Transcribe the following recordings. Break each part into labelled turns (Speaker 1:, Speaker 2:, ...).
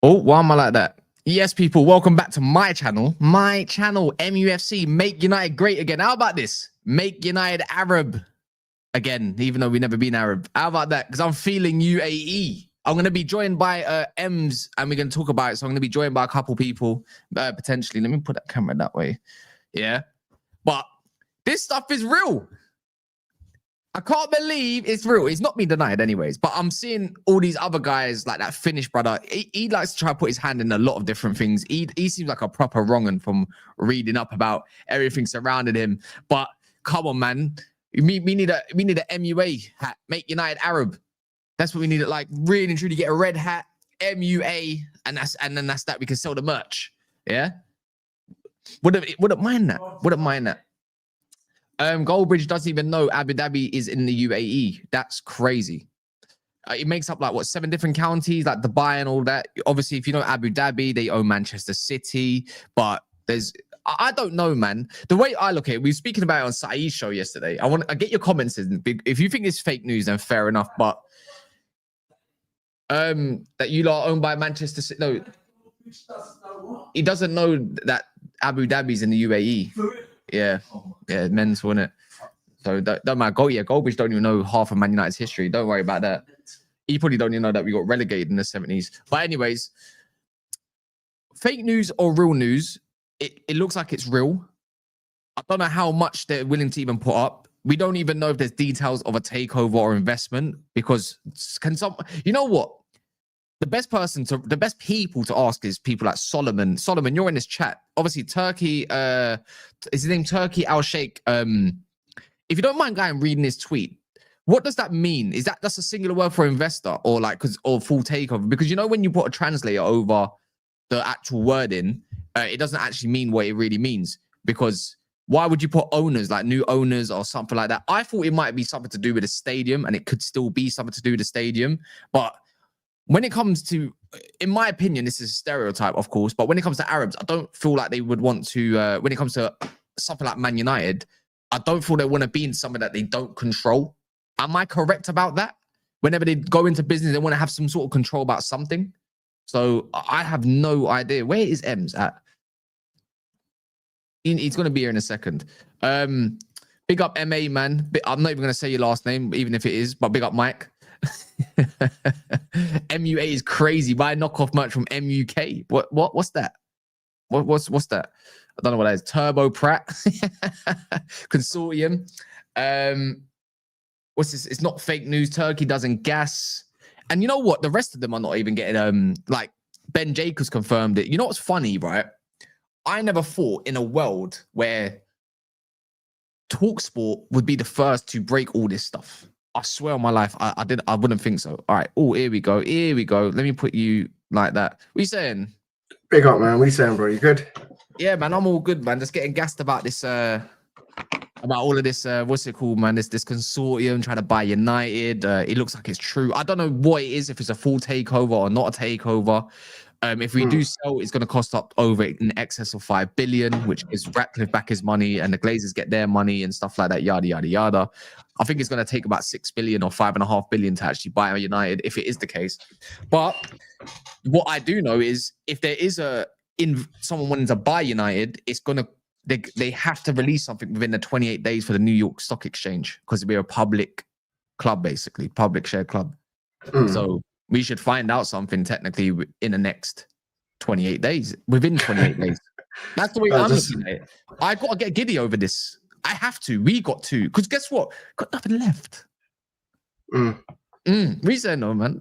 Speaker 1: Oh, why am I like that? Yes, people, welcome back to my channel. My channel, MUFC, Make United Great Again. How about this? Make United Arab again, even though we've never been Arab. How about that? Because I'm feeling UAE. I'm going to be joined by Ems, and we're going to talk about it. So I'm going to be joined by a couple people, potentially. Let me put that camera that way. Yeah. But this stuff is real. I can't believe it's real. It's not been denied anyways, but I'm seeing all these other guys like that Finnish brother. He likes to try to put his hand in a lot of different things. He seems like a proper wrong-un from reading up about everything surrounding him. But come on, man. We need a MUA hat. Make United Arab. That's what we need. Like really and truly get a red hat, MUA, and then that's that. We can sell the merch. Yeah. Wouldn't mind that. Wouldn't mind that. Goldbridge doesn't even know Abu Dhabi is in the UAE. That's crazy. It makes up like what 7 different counties, like Dubai and all that. Obviously, if you know Abu Dhabi, they own Manchester City, but there's I don't know, man. The way I look at it, we were speaking about it on Saeed's show yesterday. I get your comments in. If you think it's fake news, then fair enough. But that you lot are owned by Manchester City. No, he doesn't know that Abu Dhabi's in the UAE. Yeah, mental, innit? So don't matter. Goldbridge don't even know half of Man United's history. Don't worry about that. He probably don't even know that we got relegated in the 70s. But anyways, fake news or real news, it looks like it's real. I don't know how much they're willing to even put up. We don't even know if there's details of a takeover or investment, because you know what? The best people to ask is people like Solomon. Solomon, you're in this chat. Obviously, Turkey, is his name Turkey Al Sheikh? If you don't mind going and reading this tweet, what does that mean? Is that's a singular word for investor or like or full takeover? Because you know when you put a translator over the actual wording, it doesn't actually mean what it really means. Because why would you put owners, like new owners or something like that? I thought it might be something to do with the stadium, and it could still be something to do with the stadium. But when it comes to, in my opinion, this is a stereotype, of course, but when it comes to Arabs, I don't feel like they would want to, when it comes to something like Man United, I don't feel they want to be in something that they don't control. Am I correct about that? Whenever they go into business, they want to have some sort of control about something. So I have no idea. Where is Ems at? He's going to be here in a second. Big up MA, man. I'm not even going to say your last name, even if it is, but big up Mike. MUA is crazy. Buy knockoff merch from MUK. What's that? What's that? I don't know what that is. Turbo Pratt Consortium. What's this? It's not fake news. Turkey doesn't gas. And you know what? The rest of them are not even getting like Ben Jacobs confirmed it. You know what's funny, right? I never thought in a world where TalkSport would be the first to break all this stuff. I swear on my life, I wouldn't think so. All right. Oh, here we go. Here we go. Let me put you like that. What are you saying?
Speaker 2: Big up, man. What are you saying, bro? You good?
Speaker 1: Yeah, man. I'm all good, man. Just getting gassed about this, about all of this, what's it called, man? This consortium trying to buy United. It looks like it's true. I don't know what it is, if it's a full takeover or not a takeover. If we do sell, it's going to cost up over in excess of 5 billion, which is Ratcliffe back his money and the Glazers get their money and stuff like that, yada, yada, yada. I think it's going to take about 6 billion or 5.5 billion to actually buy United, if it is the case. But what I do know is if there is someone wanting to buy United, it's going to, they have to release something within the 28 days for the New York Stock Exchange, because we're a public club, basically, public share club. So we should find out something technically in the next 28 days, within 28 days. That's the way I'm looking at it. I got to get giddy over this. I have to. We got to. Because guess what? Got nothing left. We say no, man.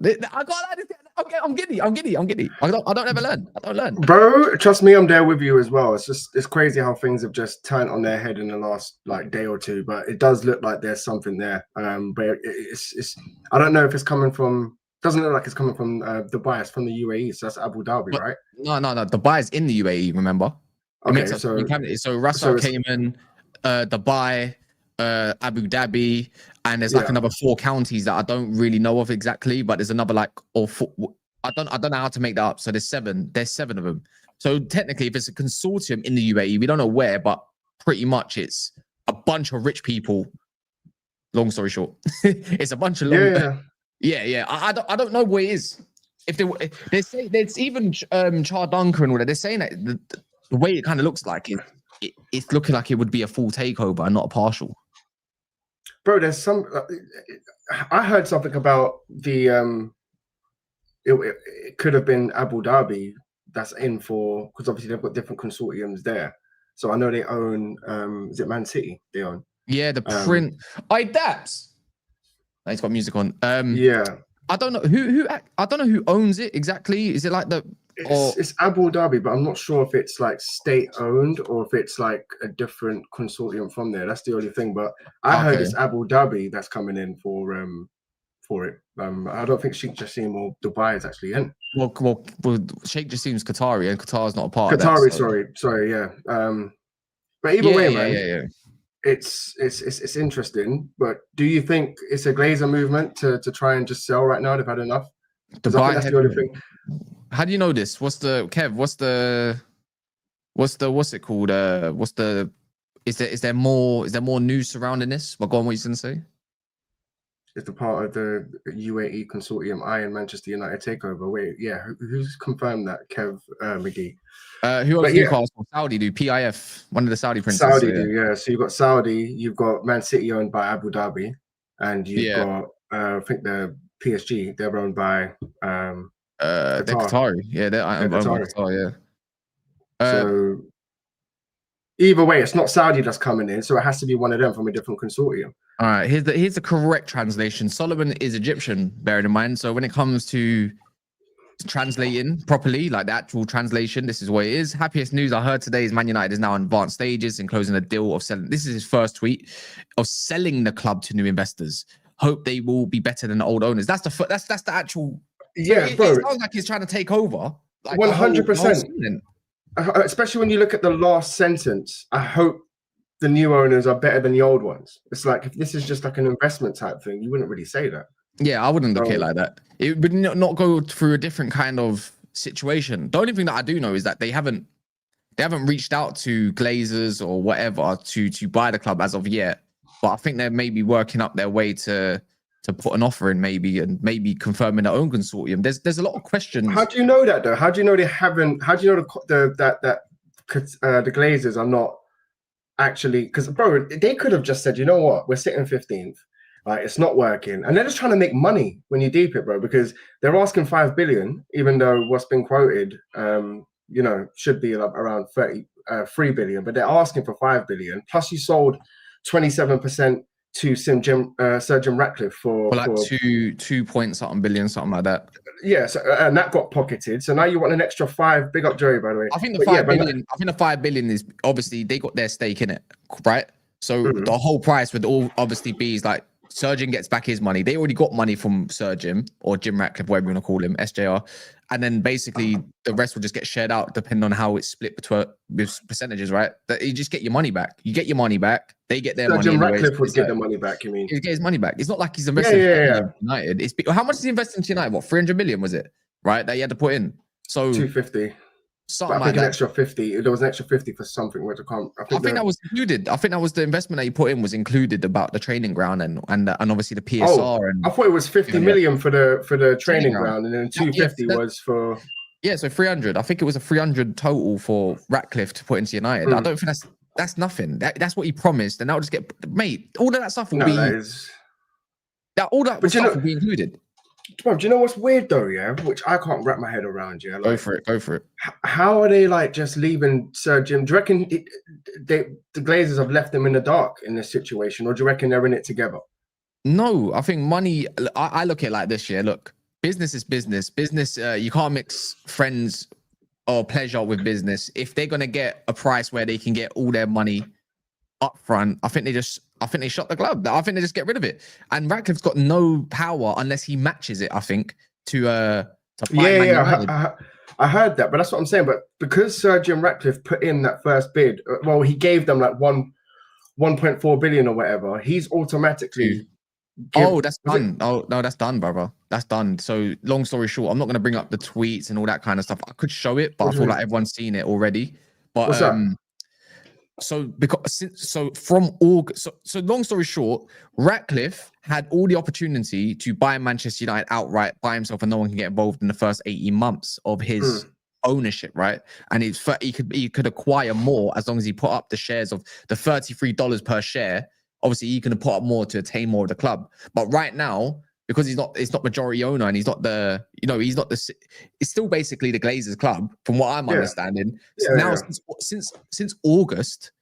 Speaker 1: I'm giddy. I don't ever learn. I don't learn.
Speaker 2: Bro, trust me, I'm there with you as well. It's crazy how things have just turned on their head in the last like day or two, but it does look like there's something there. But it's I don't know if it's coming from, doesn't look like it's coming from Dubai. It's from the UAE, so that's Abu Dhabi, right?
Speaker 1: No. Dubai is in the UAE, remember?
Speaker 2: Okay,
Speaker 1: so Ras Cayman, Dubai, Abu Dhabi, and there's like another 4 counties that I don't really know of exactly, but there's another like I don't know how to make that up. So there's 7 of them. So technically, if it's a consortium in the UAE, we don't know where, but pretty much it's a bunch of rich people. Long story short, it's a bunch of yeah. I don't know what it is. If they say there's even Char Dunker and all that, they're saying that the way it kind of looks like it's looking like it would be a full takeover and not a partial.
Speaker 2: Bro, there's some. I heard something about the it could have been Abu Dhabi that's in for, because obviously they've got different consortiums there. So I know they own. Is it Man City? They own.
Speaker 1: Yeah, the print. Daps. It's got music on.
Speaker 2: Yeah.
Speaker 1: I don't know who. I don't know who owns it exactly. Is it like
Speaker 2: it's Abu Dhabi, but I'm not sure if it's like state owned or if it's like a different consortium from there. That's the only thing. But I heard it's Abu Dhabi that's coming in for it. I don't think Sheikh Jassim or Dubai is actually in.
Speaker 1: Well, Sheikh Jassim's Qatari, and Qatar's not a part
Speaker 2: Qatari,
Speaker 1: of that.
Speaker 2: sorry, yeah. But either way, man. It's interesting, but do you think it's a Glazer movement to try and just sell right now? They've had enough.
Speaker 1: Dubai, that's the only thing. How do you know this? What's it called? Is there more news surrounding this? But go on, what you going to say?
Speaker 2: It's the part of the UAE consortium, and Manchester United takeover. Wait, yeah, who's confirmed that? Kev McGee.
Speaker 1: Who else Newcastle? Saudi do PIF, one of the Saudi princes.
Speaker 2: Saudi do, yeah. So you've got Saudi, you've got Man City owned by Abu Dhabi, and you've got I think the PSG, they're owned by
Speaker 1: Qatar. They're Qatari. Yeah, they're Qatar, yeah.
Speaker 2: So either way, it's not Saudi that's coming in, so it has to be one of them from a different consortium.
Speaker 1: All right, here's the correct translation. Solomon is Egyptian, bearing in mind. So when it comes to translating properly, like the actual translation, this is what it is. Happiest news I heard today is Man United is now in advanced stages in closing a deal of selling. This is his first tweet of selling the club to new investors. Hope they will be better than the old owners. That's the actual.
Speaker 2: Yeah,
Speaker 1: bro. It sounds like he's trying to take over, like
Speaker 2: 100%. Especially when you look at the last sentence. I hope the new owners are better than the old ones. It's like, if this is just like an investment type thing, you wouldn't really say that.
Speaker 1: Yeah, I wouldn't look at it like that. It would not go through a different kind of situation. The only thing that I do know is that they haven't reached out to Glazers or whatever to buy the club as of yet. But I think they're maybe working up their way to put an offer in, maybe, and maybe confirming their own consortium. There's a lot of questions.
Speaker 2: How do you know that though? How do you know they haven't? How do you know the Glazers are not actually? Because bro, they could have just said, you know what, we're sitting 15th. It's not working, and they're just trying to make money when you deep it, bro. Because they're asking 5 billion, even though what's been quoted, you know, should be like around 3 billion, but they're asking for 5 billion. Plus, you sold 27% to Sir Jim Ratcliffe for
Speaker 1: like 2 point something billion, something like that.
Speaker 2: Yeah, so, and that got pocketed. So now you want an extra 5. Big up Jerry, by the way.
Speaker 1: I think the 5 billion. I think the 5 billion is obviously they got their stake in it, right? So the whole price would all obviously be is like Sir Jim gets back his money. They already got money from Sir Jim or Jim Ratcliffe, whatever you want to call him, SJR. And then basically the rest will just get shared out depending on how it's split between with percentages, right? That you just get your money back. You get your money back. They get their money.
Speaker 2: Jim Ratcliffe would get the money back, you mean?
Speaker 1: He'd get his money back. It's not like he's investing in United. It's how much is he investing in United? What, 300 million was it? Right? That he had to put in. So
Speaker 2: 250.
Speaker 1: Something
Speaker 2: I think an extra 50. There was an extra 50 for something which I can't.
Speaker 1: I think that was included. I think that was the investment that he put in was included about the training ground and obviously the PSR. And
Speaker 2: I thought it was 50 million for the training ground, and then 250 was for.
Speaker 1: Yeah, so 300. I think it was a 300 total for Ratcliffe to put into United. I don't think that's nothing. That's what he promised, and that would just get all of that stuff will be. All that stuff will be included.
Speaker 2: Bro, do you know what's weird though? Yeah, which I can't wrap my head around. Yeah,
Speaker 1: like, go for it.
Speaker 2: How are they like just leaving Sir Jim? Do you reckon the Glazers have left them in the dark in this situation, or do you reckon they're in it together?
Speaker 1: No, I think money. I look at it like this. Yeah, look, business is business. Business, you can't mix friends or pleasure with business. If they're gonna get a price where they can get all their money up front, I think they shot the club. I think they just get rid of it. And Ratcliffe's got no power unless he matches it, I think, to
Speaker 2: I heard that, but that's what I'm saying. But because Sir Jim Ratcliffe put in that first bid, well, he gave them like 1.4 billion or whatever, he's automatically
Speaker 1: that's done. Oh no, that's done, brother. That's done. So long story short, I'm not gonna bring up the tweets and all that kind of stuff. I could show it, but I feel like everyone's seen it already. But so from August, so long story short, Ratcliffe had all the opportunity to buy Manchester United outright by himself, and no one can get involved in the first 18 months of his ownership, right? And he could acquire more as long as he put up the shares of the $33 per share. Obviously, he can put up more to attain more of the club. But right now, because it's not majority owner, and he's not it's still basically the Glazers club, from what I'm understanding. Since August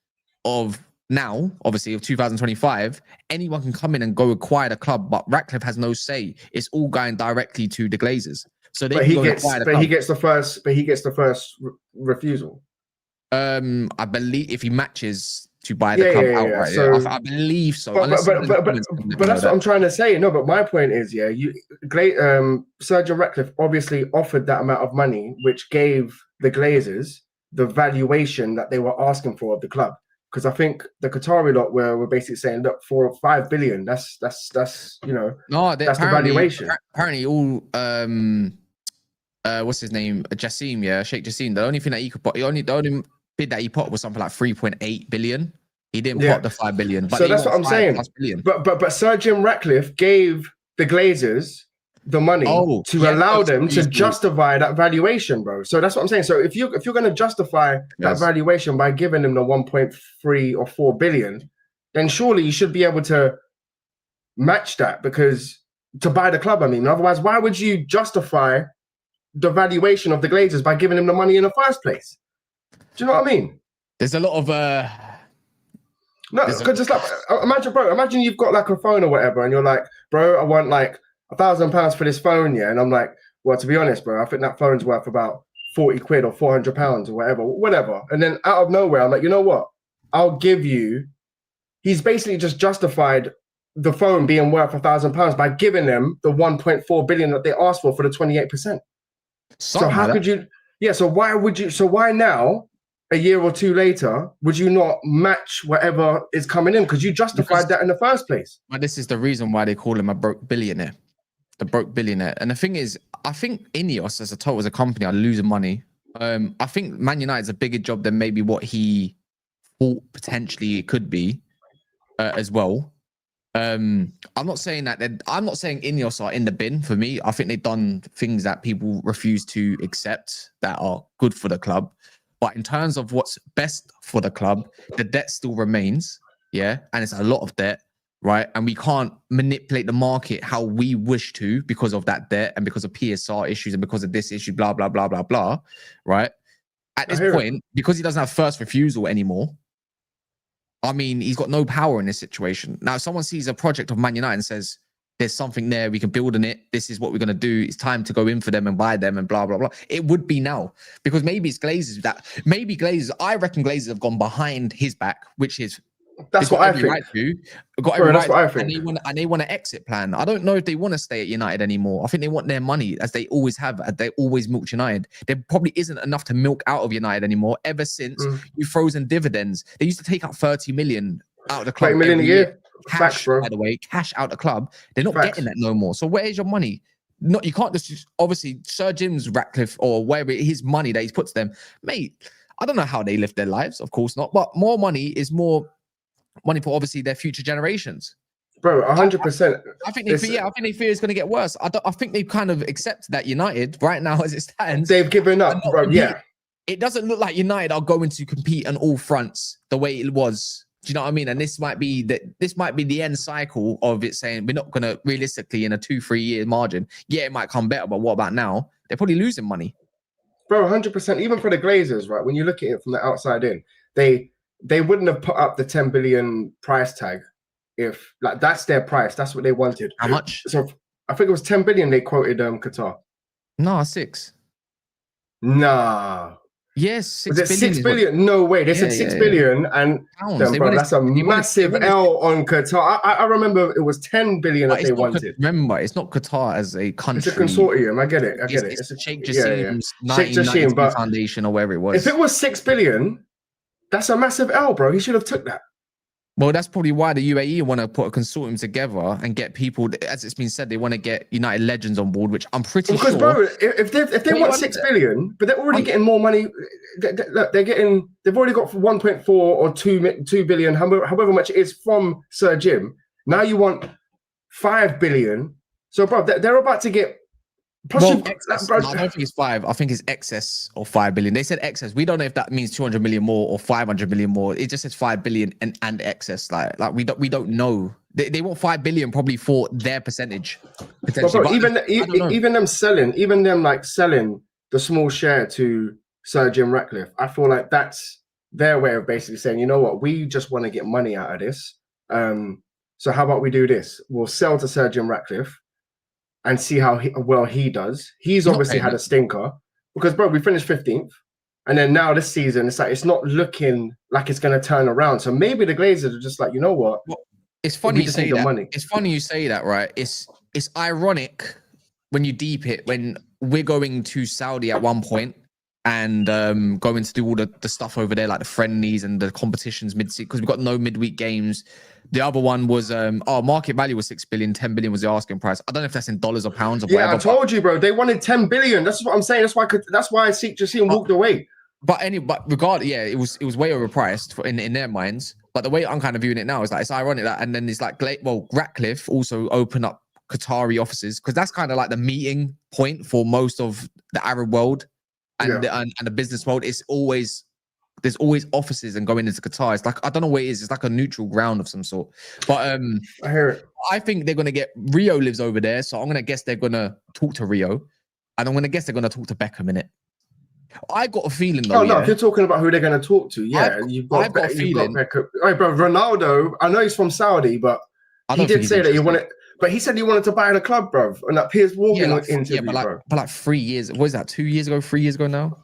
Speaker 1: of now, obviously of 2025, anyone can come in and go acquire the club, but Ratcliffe has no say. It's all going directly to the Glazers. So he gets the first refusal. I believe if he matches to buy the club outright. So, I believe so. But
Speaker 2: that's what I'm trying to say. No, but my point is, Sir Jim Ratcliffe obviously offered that amount of money, which gave the Glazers the valuation that they were asking for of the club. Because I think the Qatari lot were basically saying, look, for 5 billion, that's that's the valuation.
Speaker 1: Apparently, all what's his name, Jassim, Sheikh Jassim. The only thing that he could put, the only bid that he put was something like 3.8 billion. He didn't put up the 5 billion. But
Speaker 2: so that's what I'm saying. But Sir Jim Ratcliffe gave the Glazers the money to allow them to justify that valuation, bro. So that's what I'm saying. So if you're going to justify that valuation by giving them the 1.3 or 4 billion, then surely you should be able to match that, because to buy the club, I mean, otherwise, why would you justify the valuation of the Glazers by giving them the money in the first place? Do you know what I mean?
Speaker 1: There's a lot of
Speaker 2: no, because it's like, imagine you've got like a phone or whatever, and you're like, bro, I want like £1,000 for this phone, yeah, and I'm like, well, to be honest, bro, I think that phone's worth about 40 quid or 400 pounds or whatever. And then out of nowhere, I'm like, you know what? I'll give you. He's basically just justified the phone being worth £1,000 by giving them the 1.4 billion that they asked for the 28%. So how could you? Yeah. So why would you? So why now, a year or two later, would you not match whatever is coming in? Because you justified that in the first place.
Speaker 1: But this is the reason why they call him a broke billionaire. The broke billionaire. And the thing is, I think Ineos as a total, as a company, are losing money. I think Man United's a bigger job than maybe what he thought potentially it could be as well. I'm not saying that I'm not saying Ineos are in the bin for me. I think they've done things that people refuse to accept that are good for the club. But in terms of what's best for the club, the debt still remains. Yeah. And it's a lot of debt. Right. And we can't manipulate the market how we wish to because of that debt and because of PSR issues and because of this issue, blah, blah, blah, blah, blah. Right. At this point, because he doesn't have first refusal anymore, I mean, he's got no power in this situation. Now, if someone sees a project of Man United and says, there's something there, we can build on it, this is what we're going to do, it's time to go in for them and buy them and blah, blah, blah. It would be now. Because maybe it's Glazers that, maybe Glazers, I reckon Glazers have gone behind his back, which is,
Speaker 2: that's what I think.
Speaker 1: Right to. Got every right to, and they want an exit plan. I don't know if they want to stay at United anymore. I think they want their money, as they always have. They always milked United. There probably isn't enough to milk out of United anymore. Ever since you've frozen dividends, they used to take out 30 million out of the club.
Speaker 2: 30 million a year.
Speaker 1: Cash,
Speaker 2: Facts, bro.
Speaker 1: by the way, cash out the club. They're not getting that no more. So where's your money? Not, you can't just obviously Sir Jim's Ratcliffe or wherever his money that he's put to them, mate. I don't know how they live their lives. Of course not. But more money is more money for obviously their future generations,
Speaker 2: bro. 100%.
Speaker 1: I think they fear. I think they fear it's going to get worse. I think they've kind of accepted that United right now, as it stands,
Speaker 2: they've given up, bro. Yeah,
Speaker 1: it doesn't look like United are going to compete on all fronts the way it was. Do you know what I mean? And this might be the end cycle of it, saying we're not going to realistically in a 2-3 year margin. Yeah, it might come better, but what about now? They're probably losing money,
Speaker 2: bro. 100%. Even for the Glazers, right? When you look at it from the outside in, they wouldn't have put up the 10 billion price tag if like that's their price. That's what they wanted.
Speaker 1: How much?
Speaker 2: So I think it was 10 billion they quoted Qatar.
Speaker 1: No, 6.
Speaker 2: Nah.
Speaker 1: Yes, 6
Speaker 2: was it
Speaker 1: billion.
Speaker 2: 6 billion? No way. They said 6 billion and
Speaker 1: pounds.
Speaker 2: Bro, that's a massive L on Qatar. I remember it was 10 billion that they wanted.
Speaker 1: Remember, it's not Qatar as a country.
Speaker 2: It's a consortium. I get it.
Speaker 1: It's a Sheikh Jassim's Foundation or wherever it was.
Speaker 2: If it was 6 billion, that's a massive L, bro. He should have took that.
Speaker 1: Well, that's probably why the UAE want to put a consortium together and get people, as it's been said, they want to get United legends on board, which I'm pretty sure.
Speaker 2: Because, bro, if they want 6 billion, but they're already getting more money. Look, they've already got 1.4 or 2 billion, however much it is from Sir Jim. Now you want 5 billion. So, bro, they're about to get.
Speaker 1: Plus I don't think it's 5. I think it's excess of 5 billion. They said excess. We don't know if that means 200 million more or 500 million more. It just says 5 billion and excess. Like we don't know. They want 5 billion probably for their percentage. Potentially.
Speaker 2: But even them selling the small share to Sir Jim Ratcliffe, I feel like that's their way of basically saying, you know what, we just want to get money out of this. So how about we do this? We'll sell to Sir Jim Ratcliffe and see how well he does. He's obviously had a stinker because, bro, we finished 15th. And then now this season, it's not looking like it's going to turn around. So maybe the Glazers are just like, you know what?
Speaker 1: Well, it's funny you say that. Money. It's funny you say that, right? It's ironic when you deep it, when we're going to Saudi at one point and going to do all the stuff over there, like the friendlies and the competitions mid-season, because we've got no midweek games. The other one was market value was 6 billion, 10 billion was the asking price. I don't know if that's in dollars or pounds or whatever.
Speaker 2: Yeah, I told you, bro. They wanted 10 billion. That's what I'm saying. That's why Sheikh just walked away.
Speaker 1: But regardless, yeah, it was way overpriced in their minds. But the way I'm kind of viewing it now is like it's ironic that, and then it's like, well, Ratcliffe also opened up Qatari offices because that's kind of like the meeting point for most of the Arab world and the business world. It's always. There's always offices and going into Qatar. It's like, I don't know what it is. It's like a neutral ground of some sort. But
Speaker 2: I hear it.
Speaker 1: I think they're going to get, Rio lives over there. So I'm going to guess they're going to talk to Rio. And I'm going to guess they're going to talk to Beckham in it. I got a feeling though.
Speaker 2: Oh, no, if you're talking about who they're going to talk to, I've got a feeling. Beckham. Right, bro, Ronaldo, I know he's from Saudi, but he did say that he wanted, but he said he wanted to buy the club, bro. And that Piers Morgan interview,
Speaker 1: but like 3 years, what is that, 2 years ago, 3 years ago now?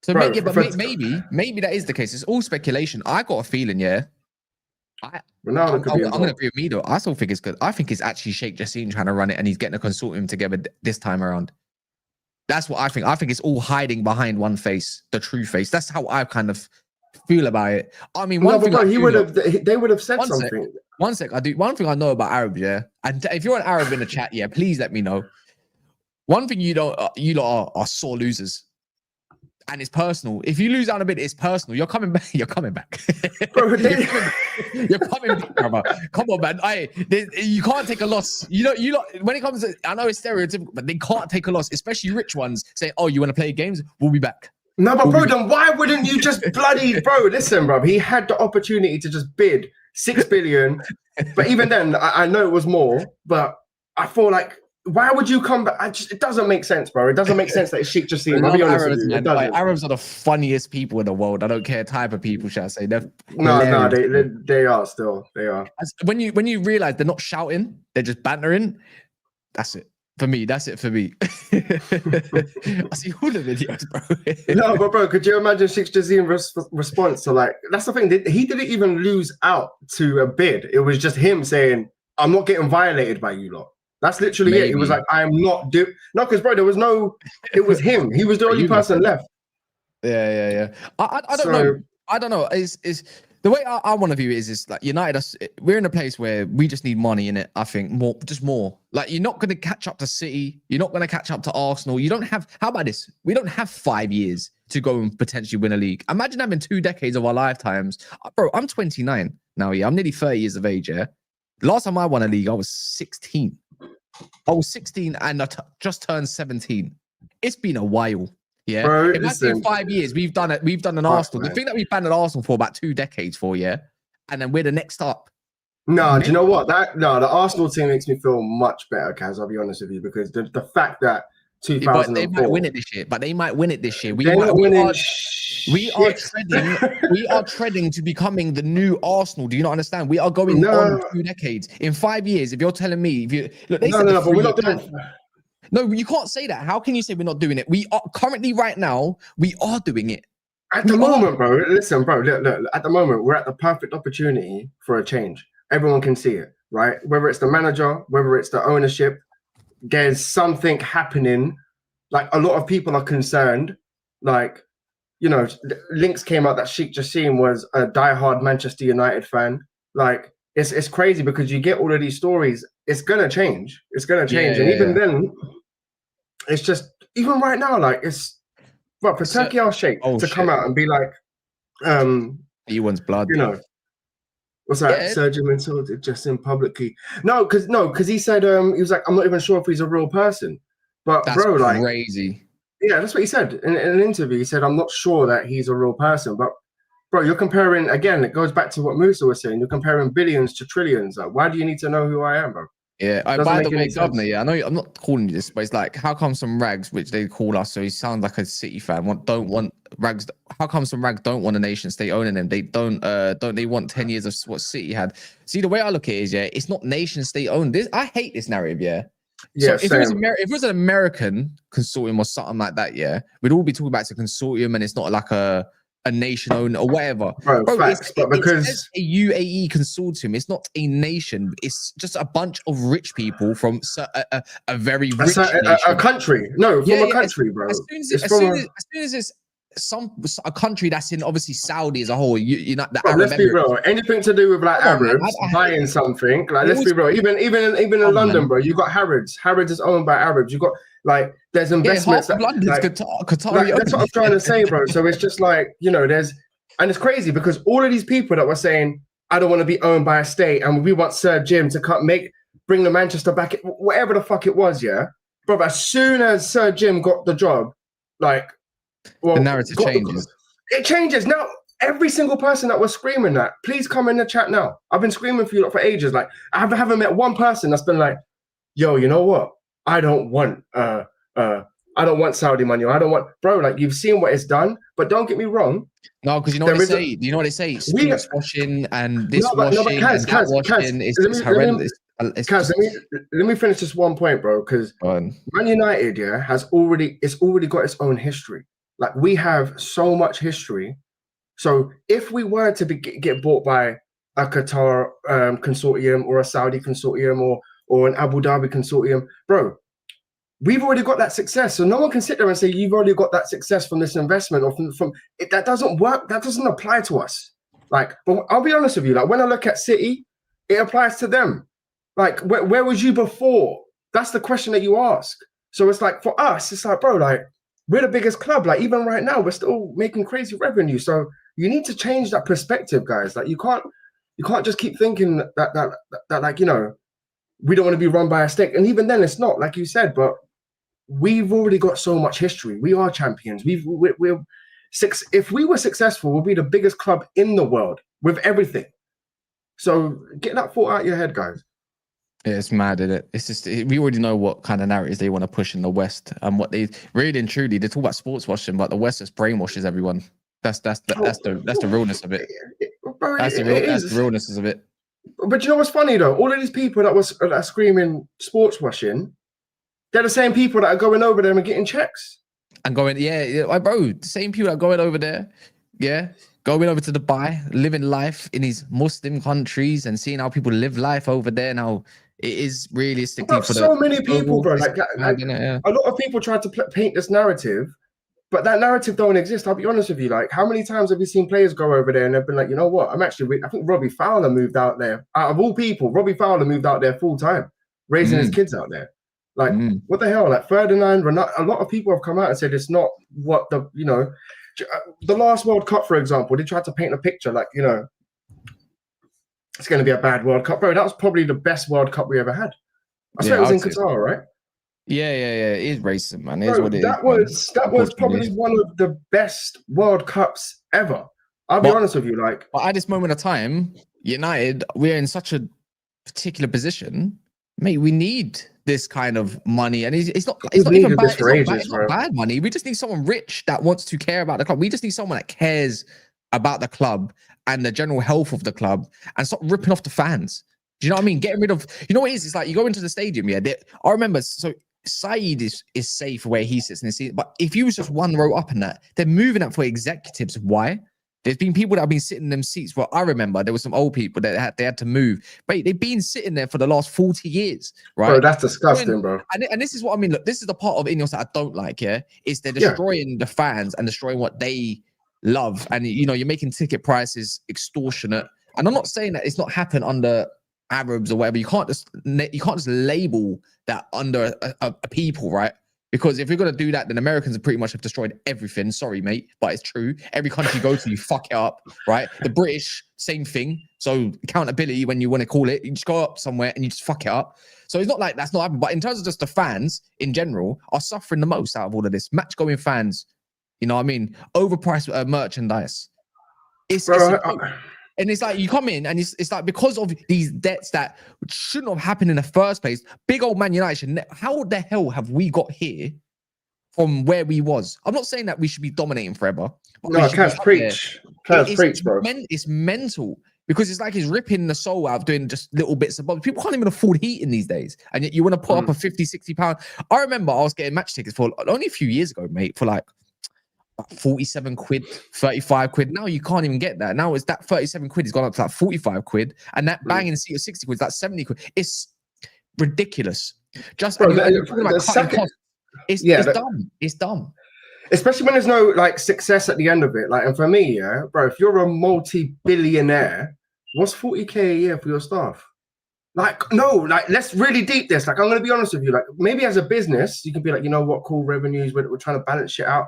Speaker 1: So bro, maybe that is the case. It's all speculation. I got a feeling,
Speaker 2: Ronaldo could be
Speaker 1: I'm going to agree with me though. I still think it's good. I think it's actually Sheikh Jassim trying to run it, and he's getting a consortium together this time around. That's what I think. I think it's all hiding behind one face, the true face. That's how I kind of feel about it. I mean, one thing
Speaker 2: bro, they would have said something.
Speaker 1: One sec. One thing I know about Arabs, yeah. And if you're an Arab in the chat, yeah, please let me know. One thing you lot are sore losers. And it's personal. If you lose out a bit, it's personal. You're coming back. You're coming back.
Speaker 2: Bro,
Speaker 1: you're coming back, brother. Come on, man. You can't take a loss. When it comes to, I know it's stereotypical, but they can't take a loss, especially rich ones saying, oh, you want to play games? We'll be back.
Speaker 2: No, but bro, then why wouldn't you just bloody, bro, listen, bro, he had the opportunity to just bid 6 billion. But even then, I know it was more, but I feel like, why would you come back? It doesn't make sense, bro. It doesn't make sense that Sheikh just seen. I'll be honest with you.
Speaker 1: Arabs are the funniest people in the world. I don't care type of people, shall I say?
Speaker 2: No, they are still. They are.
Speaker 1: When you realize they're not shouting, they're just bantering. That's it. For me, that's it for me. I see all the videos, bro.
Speaker 2: No, but bro, could you imagine Sheikh Jazim's response to like, that's the thing. He didn't even lose out to a bid. It was just him saying, I'm not getting violated by you lot. That's literally it. He was like, I'm not no, because bro, there was no, it was him. He was the only person left.
Speaker 1: Yeah. I don't know. I don't know. Is the way I want to view it is like United, we're in a place where we just need money in it. I think more. Like you're not going to catch up to City. You're not going to catch up to Arsenal. You don't have, how about this? We don't have 5 years to go and potentially win a league. Imagine having 2 decades of our lifetimes. Bro, I'm 29 now. Yeah, I'm nearly 30 years of age. Yeah. Last time I won a league, I was 16. I was 16 and I just turned 17. It's been a while. Yeah.
Speaker 2: Bro,
Speaker 1: imagine 5 years we've done it. We've done an Arsenal. The thing that we've banned an Arsenal for about 2 decades for, yeah. And then we're the next up.
Speaker 2: No, do you know what? The Arsenal team makes me feel much better, Kaz. I'll be honest with you, because the fact that 2004,
Speaker 1: but they might win it this year. We are treading to becoming the new Arsenal. Do you not understand? We are going on 2 decades. In 5 years, if you're telling me, look, but we're not doing. No, you can't say that. How can you say we're not doing it? We are currently, right now, we are doing it.
Speaker 2: At the moment, bro. Listen, bro. Look. At the moment, we're at the perfect opportunity for a change. Everyone can see it, right? Whether it's the manager, whether it's the ownership, there's something happening. Like a lot of people are concerned. Like, you know, links came out that Sheikh Jassim was a diehard Manchester United fan. Like, it's crazy because you get all of these stories. It's gonna change. Even then, it's just, even right now, like it's, but for Turkey or Sheikh to come out and be like,
Speaker 1: he wants blood,
Speaker 2: you know. What's that? Sergio insulted Jassim publicly. No, because he said he was like, I'm not even sure if he's a real person. But that's bro, like
Speaker 1: crazy.
Speaker 2: Yeah, that's what he said in an interview. He said, I'm not sure that he's a real person. But bro, you're comparing again, it goes back to what Musa was saying. You're comparing billions to trillions. Like, why do you need to know who I am, bro?
Speaker 1: Yeah, by the way, Governor, yeah, I know I'm not calling you this, but it's like, how come some rags, which they call us, so he sounds like a City fan, don't want rags? How come some rags don't want a nation state owning them? They don't they want 10 years of what City had? See, the way I look at it is, yeah, it's not nation state owned. I hate this narrative, yeah.
Speaker 2: Yeah,
Speaker 1: so if it was an American consortium or something like that, yeah, we'd all be talking about it's a consortium and it's not like a nation owned or whatever.
Speaker 2: Bro, facts, but because
Speaker 1: it's a UAE consortium, it's not a nation. It's just a bunch of rich people from a very rich
Speaker 2: a country. No, from a country, bro.
Speaker 1: As soon as it's a country that's in obviously Saudi as a whole, you know, the Arab
Speaker 2: let's be real. Anything to do with like Arabs buying something, like let's be real. Even in London, bro, you got Harrods. Harrods is owned by Arabs. You got like there's investments.
Speaker 1: Half of London's Qatar.
Speaker 2: Like, that's what I'm trying to say, bro. So it's just like, you know, and it's crazy because all of these people that were saying I don't want to be owned by a state and we want Sir Jim to bring the Manchester back, whatever the fuck it was, yeah, bro. As soon as Sir Jim got the job, like. Well,
Speaker 1: the narrative changes.
Speaker 2: It changes now. Every single person that was screaming that, please come in the chat now. I've been screaming for you for ages. Like I haven't met one person that's been like, "Yo, you know what? I don't want Saudi money. Or I don't want, bro. Like you've seen what it's done, but don't get me wrong.
Speaker 1: No, because you know what they say. You know what they say? Sports washing and this washing and that washing is horrendous.
Speaker 2: Kaz, let me finish this one point, bro. Because Man United, yeah, it's already got its own history. Like we have so much history. So if we were to get bought by a Qatar consortium or a Saudi consortium or an Abu Dhabi consortium, bro, we've already got that success. So no one can sit there and say you've already got that success from this investment or from it. That doesn't work. That doesn't apply to us. Like, but I'll be honest with you. Like when I look at City, it applies to them. Like where was you before? That's the question that you ask. So it's like for us, it's like, bro, like we're the biggest club. Like even right now, we're still making crazy revenue. So you need to change that perspective, guys. Like you can't just keep thinking that like, you know, we don't want to be run by a stick. And even then, it's not like you said, but we've already got so much history. We are champions. We're six. If we were successful, we'll be the biggest club in the world with everything. So get that thought out of your head, guys.
Speaker 1: Yeah, it's mad, isn't it? It's just we already know what kind of narratives they want to push in the West, and what they really and truly they talk about sports washing, but the West just brainwashes everyone. That's the realness of it. That's the realness of it.
Speaker 2: But you know what's funny though? All of these people that are screaming sports washing, they're the same people that are going over there and getting checks.
Speaker 1: And going, bro, the same people that are going over there, going over to Dubai, living life in these Muslim countries and seeing how people live life over there now. It is realistically for
Speaker 2: so many people, bro. Like a lot of people try to paint this narrative, but that narrative don't exist. I'll be honest with you. Like, how many times have you seen players go over there and they've been like, you know what? I think Robbie Fowler moved out there. Out of all people, Robbie Fowler moved out there full time, raising his kids out there. Like, what the hell? Like Ferdinand, a lot of people have come out and said it's not what the last World Cup, for example, they tried to paint a picture like, you know, it's going to be a bad World Cup, bro. That was probably the best World Cup we ever had. I swear it was in Qatar, right?
Speaker 1: Yeah. It is racism, man.
Speaker 2: Bro, that was probably one of the best World Cups ever. I'll be honest with you, like.
Speaker 1: But at this moment of time, United, we're in such a particular position, mate. We need this kind of money, and it's not even bad. It's not bad money. We just need someone rich that wants to care about the club. We just need someone that cares about the club and the general health of the club, and stop ripping off the fans. Do you know what I mean? Getting rid of, you know what it is? It's like you go into the stadium, I remember, so Saeed is safe where he sits in the seat, but if you was just one row up in that, they're moving that for executives. Why? There's been people that have been sitting in them seats. Well, I remember there were some old people that they had to move, but they've been sitting there for the last 40 years, right?
Speaker 2: Bro, that's disgusting, bro.
Speaker 1: And this is what I mean. Look, this is the part of Ineos that I don't like. Is they're destroying the fans and destroying what they love, and you know, you're making ticket prices extortionate. And I'm not saying that it's not happened under Arabs or whatever. You can't just label that under a people, right? Because if you're going to do that, then Americans pretty much have destroyed everything. Sorry, mate, but it's true. Every country you go to, you fuck it up, right? The British, same thing. So accountability, when you want to call it, you just go up somewhere and you just fuck it up. So it's not like that's not happening. But in terms of just the fans in general are suffering the most out of all of this. Match-going fans, you know what I mean? Overpriced merchandise. And it's like you come in and it's like because of these debts that shouldn't have happened in the first place. Big old Man United, how the hell have we got here from where we was? I'm not saying that we should be dominating forever.
Speaker 2: No, I can't preach. Can't preach, bro.
Speaker 1: It's mental because it's like he's ripping the soul out of doing just little bits of both. People can't even afford heating these days. And yet you want to put up a 50, 60 pound. I remember I was getting match tickets for only a few years ago, mate, for like 47 quid, 35 quid. Now you can't even get that. Now it's that 37 quid has gone up to like 45 quid, and that banging seat of 60 quid is like 70 quid. It's ridiculous. Just bro, it's dumb. It's dumb.
Speaker 2: Especially when there's no like success at the end of it. Like, and for me, bro, if you're a multi-billionaire, what's 40k a year for your staff? Like, no, like, let's really deep this. Like, I'm gonna be honest with you. Like, maybe as a business, you can be like, you know what, cool revenues, we're trying to balance shit out.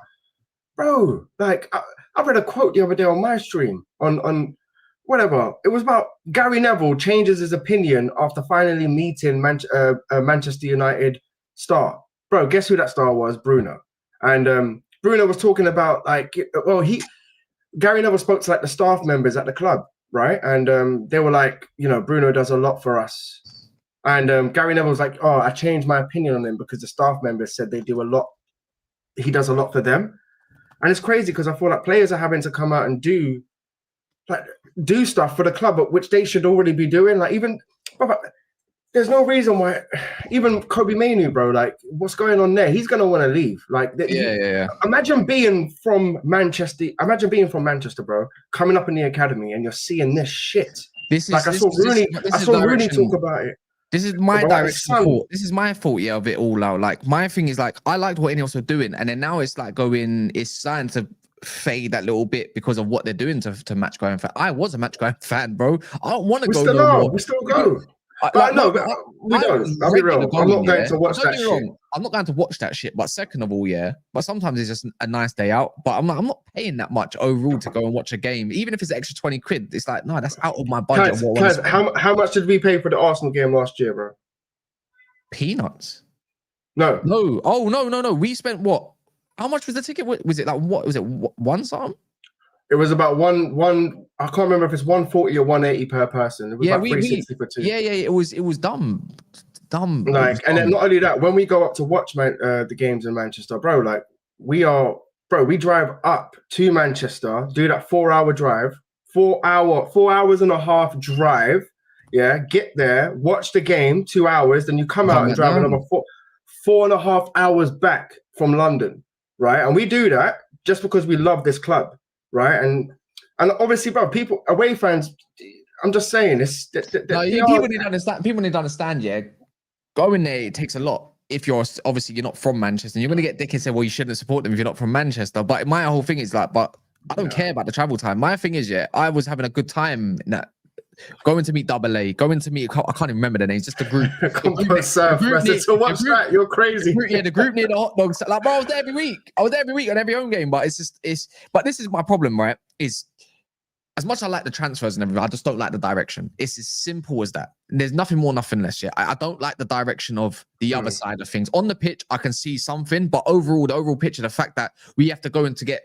Speaker 2: Bro, like I read a quote the other day on my stream on whatever. It was about Gary Neville changes his opinion after finally meeting Manchester United star. Bro, guess who that star was? Bruno. And Bruno was talking about like, well, Gary Neville spoke to like the staff members at the club, right? And they were like, you know, Bruno does a lot for us. And Gary Neville was like, oh, I changed my opinion on him because the staff members said they do a lot. He does a lot for them. And it's crazy because I feel like players are having to come out and do stuff for the club, which they should already be doing. Like even, there's no reason why. Even Kobe Mainoo, bro. Like what's going on there? He's gonna want to leave. Like Imagine being from Manchester. Imagine being from Manchester, bro. Coming up in the academy and you're seeing this shit. I saw Rooney talk about it.
Speaker 1: This is my
Speaker 2: Bro,
Speaker 1: direction of
Speaker 2: son.
Speaker 1: thought. This is my thought, yeah, of it all out. Like my thing is like I liked what Ineos were doing, and then now it's like it's starting to fade that little bit because of what they're doing to match going fan. I was a match going fan, bro. I don't want to
Speaker 2: We
Speaker 1: go
Speaker 2: still
Speaker 1: no
Speaker 2: are.
Speaker 1: more.
Speaker 2: We still go. But
Speaker 1: Like,
Speaker 2: no,
Speaker 1: but
Speaker 2: we
Speaker 1: I
Speaker 2: don't.
Speaker 1: was
Speaker 2: I'll be
Speaker 1: regular
Speaker 2: real. I'm not going
Speaker 1: yeah?
Speaker 2: to watch
Speaker 1: Don't
Speaker 2: that
Speaker 1: get me
Speaker 2: shit.
Speaker 1: wrong, I'm not going to watch that shit. But second of all, yeah. But sometimes it's just a nice day out. But I'm not paying that much overall to go and watch a game, even if it's an extra 20 quid. It's like, no, that's out of my budget.
Speaker 2: Kaz, how much did we pay for the Arsenal game last year, bro?
Speaker 1: Peanuts.
Speaker 2: No.
Speaker 1: Oh no. We spent what? How much was the ticket? Was it like what? Was it one something?
Speaker 2: It was about one. I can't remember if it's 140 or 180 per person. It was about 360 for two.
Speaker 1: Yeah. It was dumb.
Speaker 2: Like, and then not only that, when we go up to watch the games in Manchester, bro, like we drive up to Manchester, do that 4-hour drive, 4 hours and a half drive. Yeah, get there, watch the game, 2 hours, then you come out and drive another 4.5 hours back from London, right? And we do that just because we love this club, right? And obviously, bro, people, away fans, I'm just saying,
Speaker 1: people need to understand, yeah. Going there, it takes a lot. If you're not from Manchester, you're gonna get dickheads say, well, you shouldn't support them if you're not from Manchester. But my whole thing is like, but I don't care about the travel time. My thing is, yeah, I was having a good time in that. Going to meet Double A, going to meet, I can't even remember the names, just the group.
Speaker 2: You're crazy.
Speaker 1: The group near the hot dogs. Like, bro, I was there every week. On every home game. But but this is my problem, right? Is as much as I like the transfers and everything, I just don't like the direction. It's as simple as that. And there's nothing more, nothing less. Yeah, I don't like the direction of the other side of things. On the pitch, I can see something, but overall, the overall picture, the fact that we have to go in to get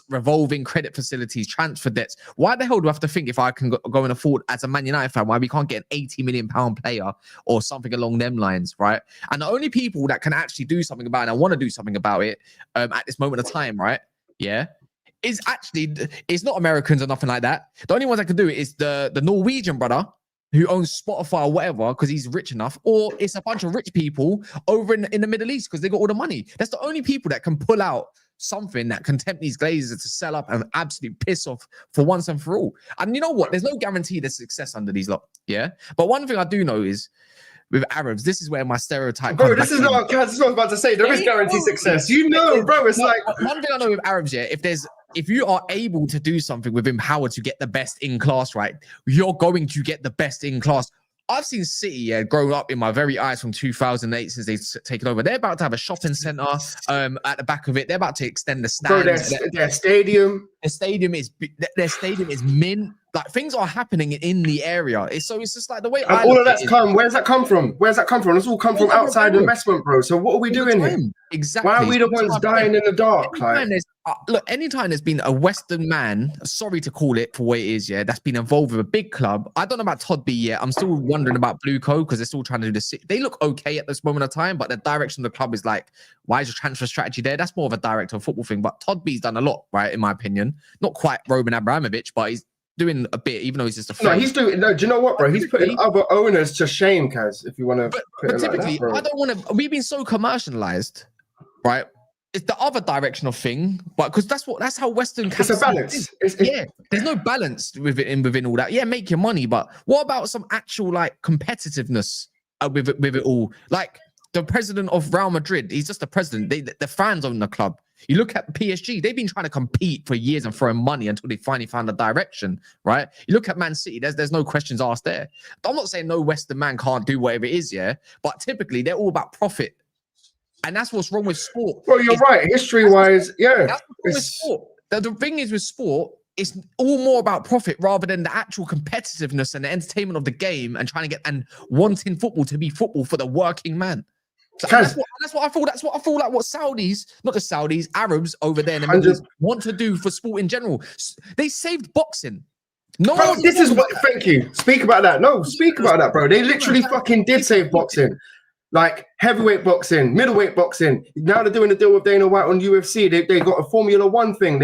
Speaker 1: revolving credit facilities, transfer debts. Why the hell do I have to think if I can go and afford as a Man United fan, why we can't get an 80 million pound player or something along them lines, right? And the only people that can actually do something about it and want to do something about it at this moment of time, right? Yeah. It's not Americans or nothing like that. The only ones that can do it is the Norwegian brother who owns Spotify or whatever because he's rich enough, or it's a bunch of rich people over in the Middle East because they got all the money. That's the only people that can pull out something that can tempt these Glazers to sell up and absolutely piss off for once and for all. And you know what? There's no guarantee there's success under these lot. Yeah. But one thing I do know is with Arabs, this is where my stereotype.
Speaker 2: Bro, this is not what I was about to say. There is guaranteed success. You know, bro, it's like
Speaker 1: one thing I know with Arabs, yeah, if you are able to do something within power to get the best in class, right, you're going to get the best in class. I've seen City, yeah, grow up in my very eyes from 2008 since they've taken over. They're about to have a shopping center at the back of it. They're about to extend the stands.
Speaker 2: Bro, their stadium.
Speaker 1: Their stadium is mint. Like things are happening in the area. It's just like the way
Speaker 2: and all of that's come. Where's that come from? It's all come from outside investment, bro. So what are we doing here?
Speaker 1: Exactly.
Speaker 2: Why are we the ones dying in the dark?
Speaker 1: Anytime there's been a Western man, sorry to call it for what it is, yeah, that's been involved with a big club. I don't know about Todd B yet. I'm still wondering about Blue Co because they're still trying to do this. They look okay at this moment of time, but the direction of the club is like, why is your transfer strategy there? That's more of a director of football thing. But Todd B's done a lot, right? In my opinion, not quite Roman Abramovich, but he's doing a bit, even though he's just a
Speaker 2: no, he's doing no. Do you know what, bro? He's putting other owners to shame, Kaz. If you want to,
Speaker 1: but typically, like that, I don't want to. We've been so commercialized, right? It's the other direction of thing, but because that's how Western.
Speaker 2: It's a balance.
Speaker 1: Yeah, there's no balance within all that. Yeah, make your money, but what about some actual like competitiveness with it all? Like the president of Real Madrid, he's just the president. The fans own the club. You look at PSG, they've been trying to compete for years and throwing money until they finally found a direction, right? You look at Man City, there's no questions asked there. I'm not saying no Western man can't do whatever it is, yeah, but typically they're all about profit. And that's what's wrong with sport.
Speaker 2: Well, you're right. History-wise, yeah.
Speaker 1: That's what's wrong with sport. The thing is with sport, it's all more about profit rather than the actual competitiveness and the entertainment of the game and trying to get and wanting football to be football for the working man. So that's what I feel. That's what I feel like. What Saudis, not the Saudis, Arabs over there in the Middle East want to do for sport in general. They saved boxing. No,
Speaker 2: bro, this is what. Thank you. Speak about that. No, speak about that, bro. They literally fucking did save boxing, like heavyweight boxing, middleweight boxing. Now they're doing a deal with Dana White on UFC. They got a Formula One thing.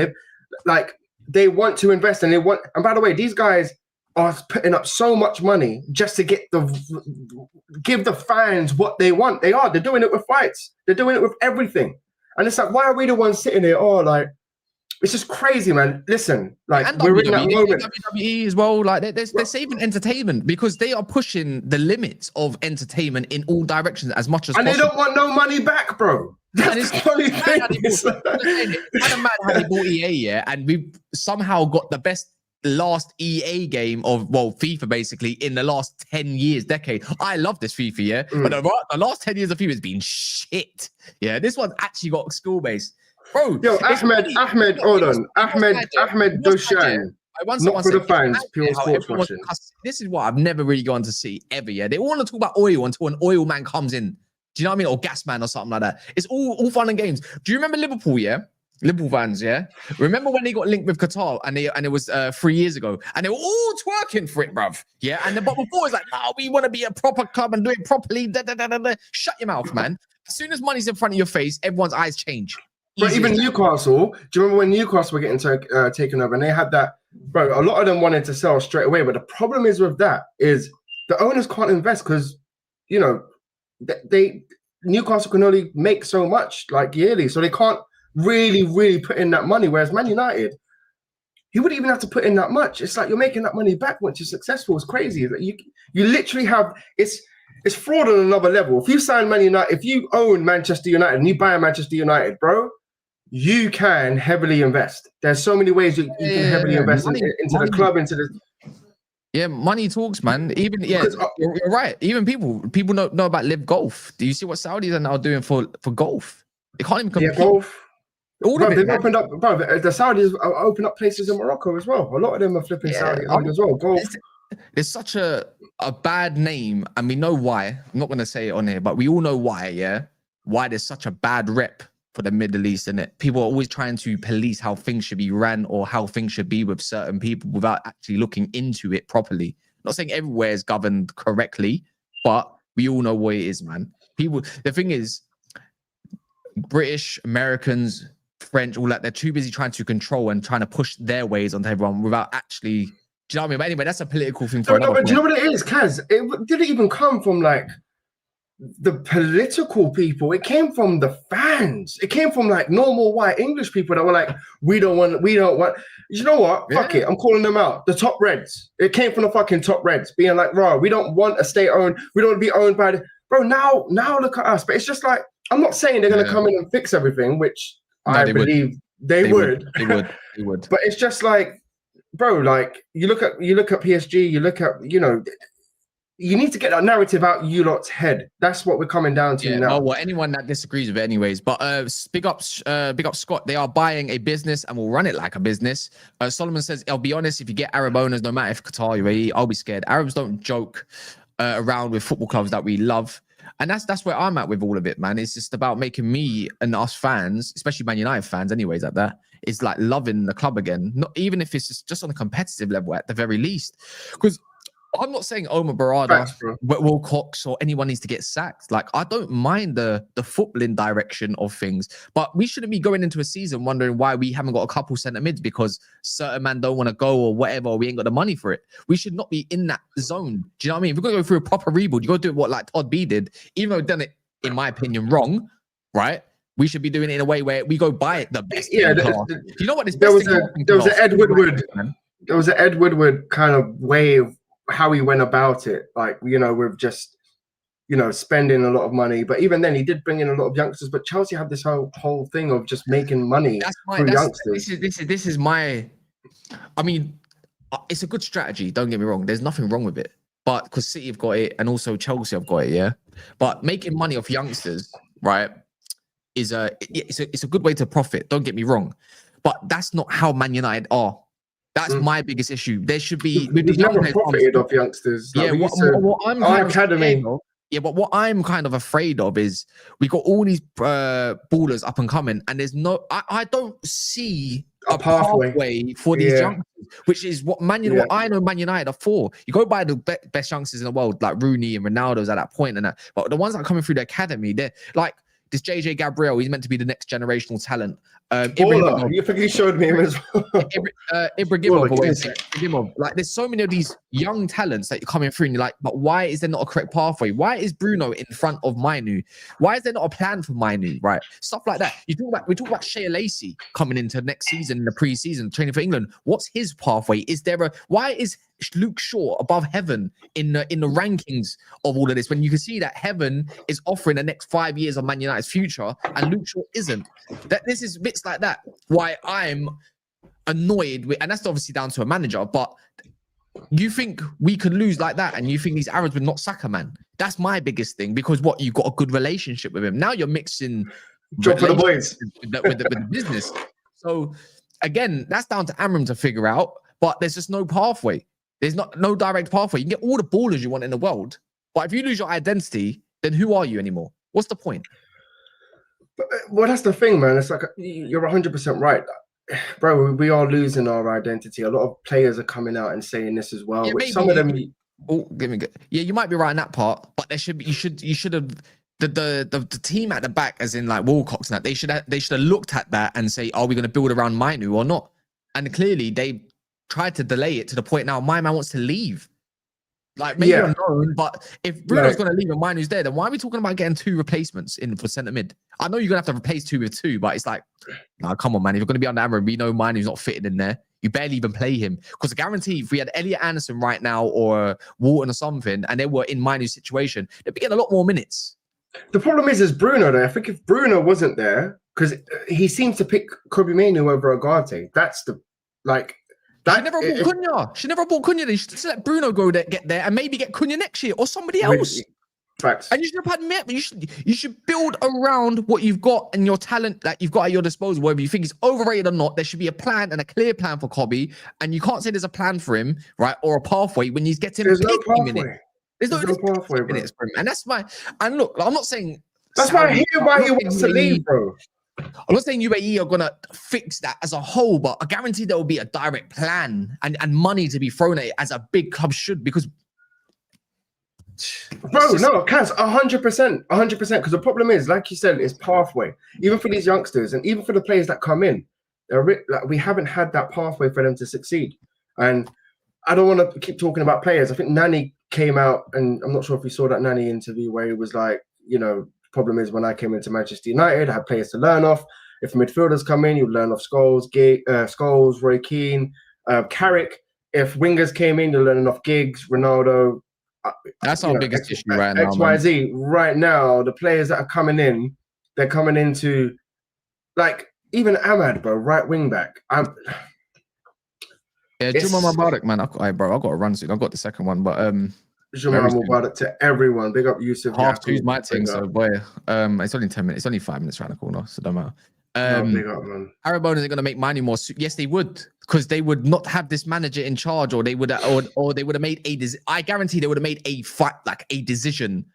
Speaker 2: They want to invest and they want. And by the way, these guys are putting up so much money just to give the fans what they want. They're doing it with fights. They're doing it with everything. And it's like, why are we the ones sitting there? Oh, like, It's just crazy, man. Listen, like
Speaker 1: And
Speaker 2: we're in that
Speaker 1: WWE,
Speaker 2: moment.
Speaker 1: WWE as well. Like they're saving entertainment because they are pushing the limits of entertainment in all directions as much as
Speaker 2: And
Speaker 1: possible.
Speaker 2: they don't want no money back, bro. That's the funny thing.
Speaker 1: It's kind of mad how they bought EA, yeah, and we somehow got the best last EA game of, well, FIFA basically in the last 10 years, decade. I love this FIFA, yeah, but the last 10 years of FIFA has been shit. Yeah, this one's actually got skill base. Bro,
Speaker 2: Yo, Ahmed, hold on. Ahmed Doshan. Not for the fans, pure sports watching.
Speaker 1: This is what I've never really gone to see ever, yeah. They all want to talk about oil until an oil man comes in. Do you know what I mean? Or gas man or something like that. It's all fun and games. Do you remember Liverpool, yeah? Liverpool fans, yeah? Remember when they got linked with Qatar and it was 3 years ago and they were all twerking for it, bruv. Yeah, but before it was like, no, we want to be a proper club and do it properly. Shut your mouth, man. As soon as money's in front of your face, everyone's eyes change.
Speaker 2: But even Newcastle, do you remember when Newcastle were getting taken over and they had that, bro, a lot of them wanted to sell straight away. But the problem is with that is the owners can't invest because, you know, Newcastle can only make so much like yearly. So they can't really put in that money. Whereas Man United, he wouldn't even have to put in that much. It's like you're making that money back once you're successful. It's crazy. You literally have, it's fraud on another level. If you sign Man United, if you own Manchester United and you buy Manchester United, bro, you can heavily invest. There's so many ways you can heavily invest into the club, into the.
Speaker 1: Yeah, money talks, man. Even you're right. Even people know about Live Golf. Do you see what Saudis are now doing for golf? They can't even compete.
Speaker 2: Yeah, golf.
Speaker 1: All of it,
Speaker 2: they've opened up. Bro, the Saudis opened up places in Morocco as well. A lot of them are flipping Saudi owned as well. Golf.
Speaker 1: It's such a bad name, and we know why. I'm not going to say it on here, but we all know why. Yeah, why there's such a bad rep for the Middle East, and people are always trying to police how things should be ran or how things should be with certain people without actually looking into it properly. I'm not saying everywhere is governed correctly, but we all know what it is, man. The thing is, British, Americans, French, all that, they're too busy trying to control and trying to push their ways onto everyone without actually, do you know what I mean? But anyway, that's a political thing for
Speaker 2: but do you know what it is, Kaz? It didn't even come from like the political people. It came from the fans. It came from like normal white English people that were like, we don't want. You know what? Fuck it. I'm calling them out. The top Reds. It came from the fucking top Reds being like, bro, we don't want a state owned. We don't want to be owned by the bro. Now look at us. But it's just like, I'm not saying they're gonna come in and fix everything, which I believe they would. They would. But it's just like, bro, like you look at PSG, you look at, you know, you need to get that narrative out you lot's head. That's what we're coming down to now.
Speaker 1: Oh, well, anyone that disagrees with it anyways. But big up Scott. They are buying a business and will run it like a business. Solomon says, I'll be honest, if you get Arab owners, no matter if Qatar, UAE, I'll be scared. Arabs don't joke around with football clubs that we love. And that's where I'm at with all of it, man. It's just about making me and us fans, especially Man United fans anyways, at that, is like loving the club again. Not even if it's just on a competitive level at the very least. Because I'm not saying Omar Barada, Wilcox, or anyone needs to get sacked. Like, I don't mind the footballing direction of things, but we shouldn't be going into a season wondering why we haven't got a couple centre mids because certain man don't want to go or whatever, or we ain't got the money for it. We should not be in that zone. Do you know what I mean? If we're going to go through a proper rebuild, you got to do what like Todd B did, even though done it, in my opinion, wrong, right? We should be doing it in a way where we go buy it the best. Yeah, you know what? There was
Speaker 2: an Ed Woodward. There was an Ed Woodward kind of way of how he went about it, like, you know, with just, you know, spending a lot of money. But even then, he did bring in a lot of youngsters. But Chelsea have this whole thing of just making money through youngsters.
Speaker 1: This is my. I mean, it's a good strategy. Don't get me wrong. There's nothing wrong with it. But because City have got it, and also Chelsea have got it, yeah. But making money off youngsters, right, it's a good way to profit. Don't get me wrong. But that's not how Man United are. That's my biggest issue. There should be.
Speaker 2: We've never profited off youngsters.
Speaker 1: Like, yeah, what I'm
Speaker 2: our academy.
Speaker 1: Yeah, but what I'm kind of afraid of is we got all these ballers up and coming, and there's no. I don't see a pathway for these youngsters, which is what what I know Man United are for. You go buy the best youngsters in the world, like Rooney and Ronaldo's at that point, and that. But the ones that are coming through the academy, they're like, this JJ Gabriel, he's meant to be the next generational talent.
Speaker 2: Baller. You think he showed me him as well?
Speaker 1: Ibrahimov. Like, there's so many of these young talents that you're coming through, and you're like, but why is there not a correct pathway? Why is Bruno in front of Mainu? Why is there not a plan for Mainu? Right, stuff like that. We talk about Shea Lacey coming into next season in the pre-season training for England. What's his pathway? Why is Luke Shaw above Heaven in the rankings of all of this, when you can see that Heaven is offering the next 5 years of Man United's future and Luke Shaw isn't? That this is bits like that why I'm annoyed with, and that's obviously down to a manager. But you think we could lose like that, and you think these Arabs would not sack a man? That's my biggest thing, because what, you've got a good relationship with him. Now you're mixing
Speaker 2: job for the boys
Speaker 1: with the business. So again, that's down to Amram to figure out. But there's just no pathway. There's no direct pathway. You can get all the ballers you want in the world, but if you lose your identity, then who are you anymore? What's the point?
Speaker 2: Well, that's the thing, man. It's like, you're 100% right, bro. We are losing our identity. A lot of players are coming out and saying this as well.
Speaker 1: Yeah,
Speaker 2: Some of them.
Speaker 1: Yeah, you might be right in that part, but there should be. You should have the team at the back, as in like Wilcox, and that they should have looked at that and say, are we going to build around Mainu or not? And clearly they tried to delay it to the point now my man wants to leave. Like, maybe unknown, but if Bruno's going to leave and Mainu's there, then why are we talking about getting 2 replacements in for centre mid? I know you're going to have to replace 2 with 2, but it's like, nah, come on, man. If you're going to be on the Amram, we know Mainu's not fitting in there. You barely even play him. Because I guarantee if we had Elliot Anderson right now or Walton or something, and they were in Mainu's situation, they'd be getting a lot more minutes.
Speaker 2: The problem is Bruno there. I think if Bruno wasn't there, because he seems to pick Kobe Mainu over Agate. That's the, like...
Speaker 1: She never bought Cunha. She never bought Cunha. She should let Bruno go there, get there, and maybe get Cunha next year or somebody else.
Speaker 2: Facts.
Speaker 1: And you should have had you should build around what you've got and your talent that you've got at your disposal. Whether you think he's overrated or not, there should be a plan and a clear plan for Kobe. And you can't say there's a plan for him, right, or a pathway when he's getting 50 minutes. There's no pathway, bro. And that's my. And look, I'm not saying
Speaker 2: that's why I hear why he wants to leave, bro.
Speaker 1: I'm not saying UAE are going to fix that as a whole, but I guarantee there will be a direct plan and money to be thrown at it, as a big club should, because...
Speaker 2: Bro, no, Kaz, 100%, 100%. Because the problem is, like you said, it's pathway. Even for these youngsters and even for the players that come in, we haven't had that pathway for them to succeed. And I don't want to keep talking about players. I think Nani came out, and I'm not sure if you saw that Nani interview where he was like, you know, problem is when I came into Manchester United, I had players to learn off. If midfielders come in, you learn off Scholes, Roy Keane, Carrick. If wingers came in, you're learning off Giggs, Ronaldo.
Speaker 1: That's our biggest issue right now.
Speaker 2: XYZ. Right now, the players that are coming in, they're coming into, like, even Ahmad, bro, right wing back.
Speaker 1: Yeah, Juma Mubarak, man. I got to run soon. I got the second one, but
Speaker 2: Juma Mubarak to everyone. Big up Yusuf.
Speaker 1: Half two's my thing, so boy, it's only 10 minutes. It's only 5 minutes around the corner, so don't matter.
Speaker 2: Big up, man.
Speaker 1: Arabona isn't going to make Manu more. Yes, they would, because they would not have this manager in charge, or they would, or they would have made I guarantee they would have made a decision.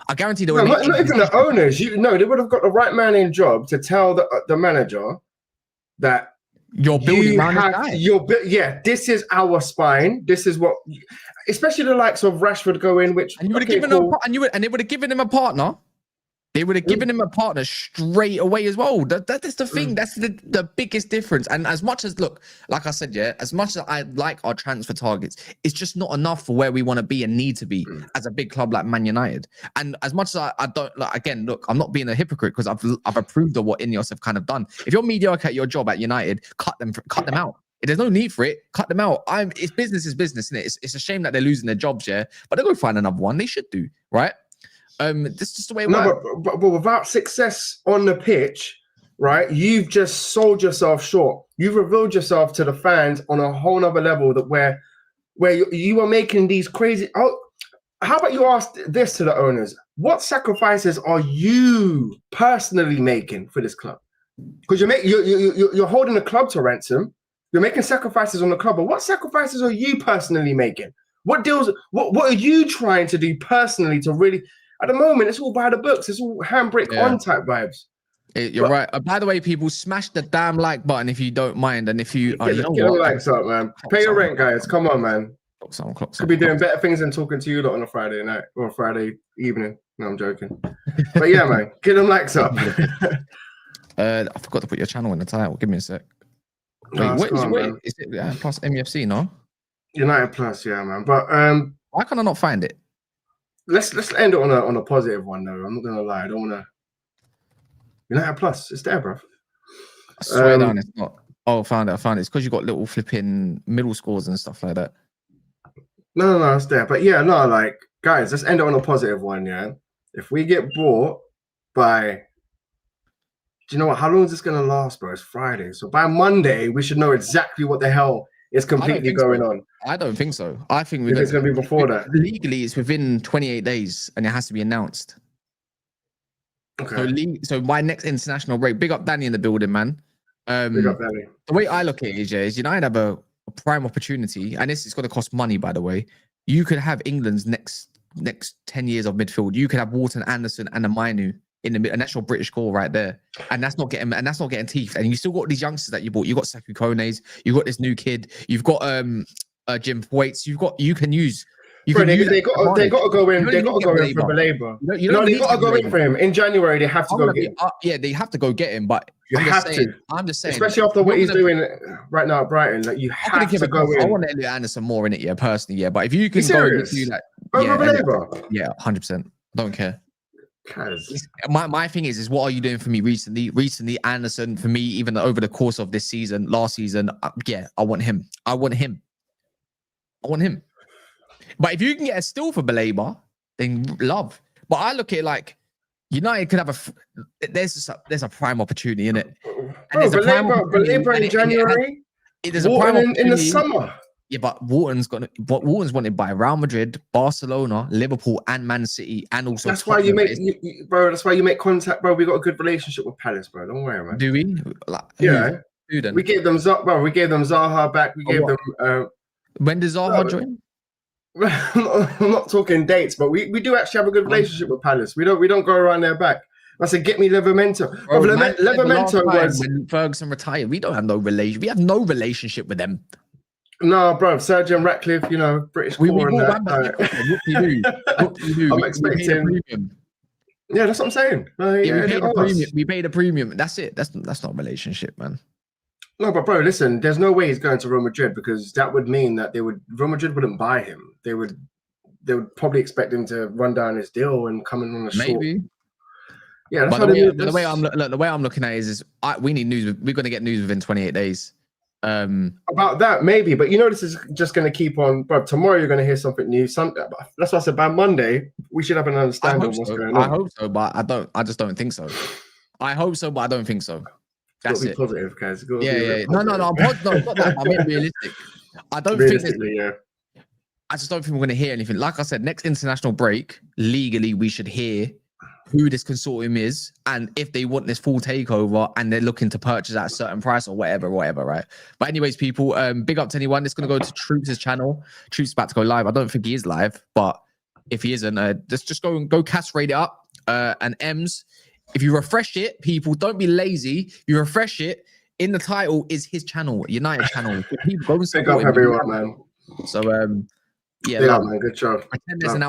Speaker 1: I guarantee they would.
Speaker 2: Not even the owners. They would have got the right man in job to tell the manager that
Speaker 1: you're building
Speaker 2: this is our spine. This is what, especially the likes of Rashford go in, which
Speaker 1: and you would have given him, and they would have given him a partner. They would have given him a partner straight away as well. That's the thing. That's the biggest difference. And as much as, look, like I said, as much as I like our transfer targets, it's just not enough for where we want to be and need to be as a big club like Man United. And as much as I don't, like, again, look, I'm not being a hypocrite, because I've approved of what Ineos have kind of done. If you're mediocre at your job at United, cut them out. If there's no need for it, cut them out. It's business is business, isn't it? It's a shame that they're losing their jobs, but they'll go find another one. They should do, right? This is just the way it works.
Speaker 2: But without success on the pitch, right, you've just sold yourself short. You've revealed yourself to the fans on a whole nother level, that where you are making these crazy. How about you ask this to the owners? What sacrifices are you personally making for this club? Because you're holding the club to ransom. You're making sacrifices on the club, but what sacrifices are you personally making? What deals? What are you trying to do personally to really? At the moment, it's all by the books. It's all handbrake on type vibes.
Speaker 1: You're right. By the way, people, smash the damn like button if you don't mind, and if you
Speaker 2: get the likes up, man. Pay your rent, guys. Come on, man. Could be doing better things than talking to you lot on a Friday night or a Friday evening. No, I'm joking. But yeah, man, get them likes up.
Speaker 1: I forgot to put your channel in the title. Give me a sec. Wait, is it plus MUFC, no?
Speaker 2: United Plus, yeah, man. But
Speaker 1: why can I not find it?
Speaker 2: Let's end it on a positive one though. I'm not gonna lie. I don't wanna United Plus, it's there, bro.
Speaker 1: I swear down, it's not. Oh, I found it. It's because you got little flipping middle scores and stuff like that.
Speaker 2: No, it's there. But yeah, no, like guys, let's end it on a positive one, yeah. If we get bought by, do you know what? How long is this gonna last, bro? It's Friday, so by Monday we should know exactly what the hell is completely going on.
Speaker 1: I don't think so. I think
Speaker 2: it's gonna be before that.
Speaker 1: Legally, it's within 28 days, and it has to be announced. Okay. So my next international break. Big up Danny in the building, man.
Speaker 2: Big up Danny.
Speaker 1: The way I look at it is United have a prime opportunity, and this is going to cost money, by the way. You could have England's next 10 years of midfield. You could have Wharton, Anderson, and Amainu in the an actual British core right there, and that's not getting teeth. And you still got these youngsters that you bought. You got Sekou Kone's. You got this new kid. You've got Jim Thwaites. You can use. They got to
Speaker 2: go in. They got to go in for Baleba. They got to go in for him in January. They have to go get him.
Speaker 1: Yeah, they have to go get him. But
Speaker 2: you have to.
Speaker 1: I'm just saying,
Speaker 2: especially after what he's doing right now at Brighton, like you have to go in.
Speaker 1: I want Elliot Anderson more in it, yeah, personally, yeah. But if you can go and do that, yeah, 100%. Don't care. My thing is what are you doing for me recently? Recently, Anderson for me, even over the course of this season, last season, yeah, I want him. But if you can get a steal for Baleba, then love. But I look at it like United could have there's a prime opportunity in it.
Speaker 2: Baleba in January.
Speaker 1: There's a prime
Speaker 2: in the summer.
Speaker 1: Yeah, but Wharton's wanted by Real Madrid, Barcelona, Liverpool, and Man City, and also
Speaker 2: that's why you make contact, bro. We got a good relationship with Palace, bro. Don't worry, man.
Speaker 1: Do we?
Speaker 2: Yeah. We gave them Zaha back. We gave them.
Speaker 1: When did Zaha join?
Speaker 2: I'm not talking dates, but we do actually have a good relationship with Palace. We don't go around their back. I said, get me Livramento. Livramento was
Speaker 1: when Ferguson retired. We don't have no relation. We have no relationship with them.
Speaker 2: No, bro, Sergeant Ratcliffe, British core and that. I'm expecting. Yeah, that's what I'm saying.
Speaker 1: We paid a premium. That's it. That's not a relationship, man.
Speaker 2: No, but bro, listen. There's no way he's going to Real Madrid because that would mean that Real Madrid wouldn't buy him. They would probably expect him to run down his deal and come in on a short.
Speaker 1: Maybe.
Speaker 2: Yeah, that's
Speaker 1: the way I'm looking at it is we need news. We're going to get news within 28 days.
Speaker 2: About that, maybe, but this is just going to keep on. But tomorrow you're going to hear something new. That's why I said by Monday we should have an understanding of what's going on.
Speaker 1: I hope so, but I just don't think so. I hope so, but I don't think so. That's it.
Speaker 2: Positive, guys.
Speaker 1: Yeah. No. I'm not that. I mean realistic. I don't think. I just don't think we're going to hear anything. Like I said, next international break, legally we should hear who this consortium is and if they want this full takeover and they're looking to purchase at a certain price or whatever, right? But anyways, people, big up to anyone. It's going to go to Troops' channel. Troops about to go live. I don't think he is live, but if he isn't, just go castrate it up. And M's, if you refresh it, people, don't be lazy. You refresh it. In the title is his channel, United channel. People go and
Speaker 2: support him. Big up everyone, man.
Speaker 1: So, yeah.
Speaker 2: Big up, man. Good job.
Speaker 1: Pretend there's an